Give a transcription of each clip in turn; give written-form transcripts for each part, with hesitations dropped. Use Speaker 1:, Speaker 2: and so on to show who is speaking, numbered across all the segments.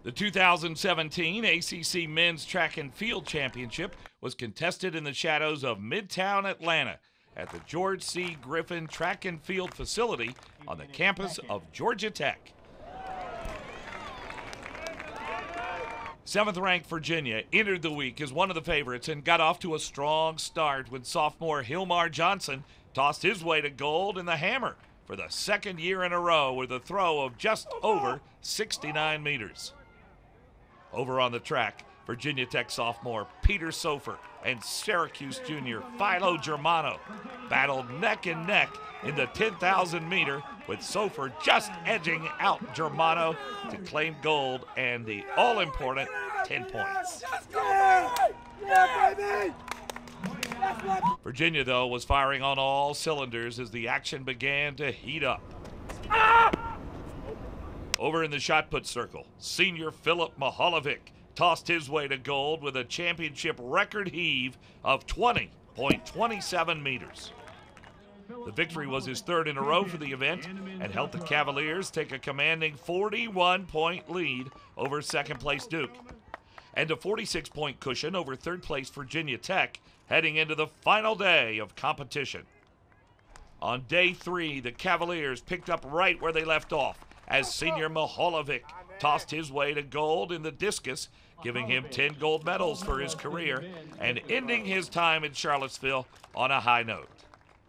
Speaker 1: The 2017 ACC Men's Track and Field Championship was contested in the shadows of Midtown Atlanta at the George C. Griffin Track and Field Facility on the campus of Georgia Tech. 7th-ranked Virginia entered the week as one of the favorites and got off to a strong start when sophomore Hilmar Johnson tossed his way to gold in the hammer for the second year in a row with a throw of just over 69 meters. Over on the track, Virginia Tech sophomore Peter Sofer and Syracuse junior Philo Germano battled neck and neck in the 10,000 meter, with Sofer just edging out Germano to claim gold and the all-important 10 points. Virginia, though, was firing on all cylinders as the action began to heat up. Over in the shot put circle, senior Filip Mahalovic tossed his way to gold with a championship record heave of 20.27 meters. The victory was his third in a row for the event and helped the Cavaliers take a commanding 41-point lead over second-place Duke, and a 46-point cushion over third-place Virginia Tech heading into the final day of competition. On day 3, the Cavaliers picked up right where they left off as senior Mahalovic tossed his way to gold in the discus, giving him 10 gold medals for his career and ending his time in Charlottesville on a high note.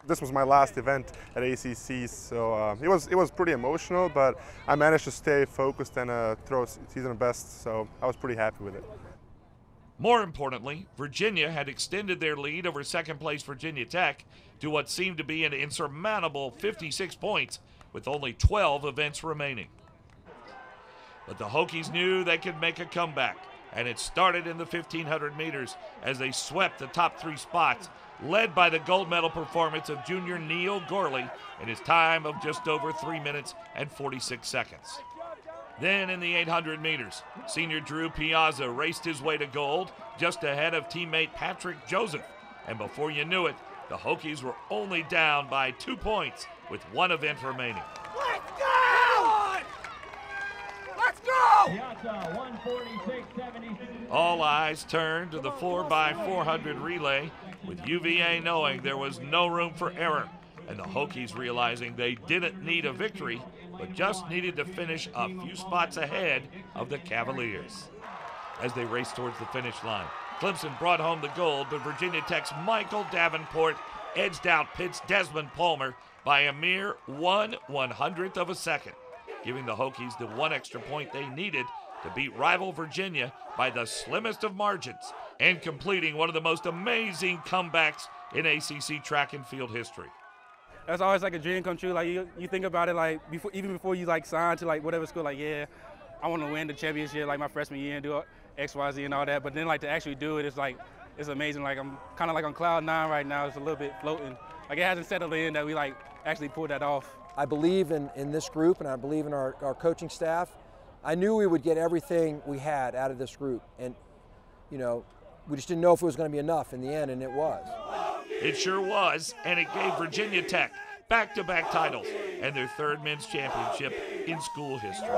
Speaker 2: This was my last event at ACC, so it was pretty emotional, but I managed to stay focused and throw season best, so I was pretty happy with it.
Speaker 1: More importantly, Virginia had extended their lead over second-place Virginia Tech to what seemed to be an insurmountable 56 points with only 12 events remaining. But the Hokies knew they could make a comeback, and it started in the 1,500 meters as they swept the top 3 spots, led by the gold medal performance of junior Neil Gorley in his time of just over 3 minutes and 46 seconds. Then in the 800 meters, senior Drew Piazza raced his way to gold just ahead of teammate Patrick Joseph, and before you knew it, the Hokies were only down by 2 points with 1 event remaining.
Speaker 3: Let's go! Let's go!
Speaker 1: All eyes turned to the 4x400 relay, with UVA knowing there was no room for error, and the Hokies realizing they didn't need a victory, but just needed to finish a few spots ahead of the Cavaliers. As they raced towards the finish line, Clemson brought home the gold, but Virginia Tech's Michael Davenport edged out Pitt's Desmond Palmer by a mere 1/100th of a second, giving the Hokies the 1 extra point they needed to beat rival Virginia by the slimmest of margins and completing one of the most amazing comebacks in ACC track and field history.
Speaker 4: That's always like a dream come true. Like you think about it, like even before you like sign to like whatever school, like yeah, I want to win the championship like my freshman year and do X, Y, Z and all that. But then like to actually do it, it's amazing. Like I'm kind of like on cloud 9 right now. It's a little bit floating. Like it hasn't settled in that we like actually pulled that off.
Speaker 5: I believe in this group and I believe in our coaching staff. I knew we would get everything we had out of this group, and you know, we just didn't know if it was going to be enough in the end, and it was.
Speaker 1: It sure was, and it gave Virginia Tech back-to-back titles and their 3rd men's championship in school history.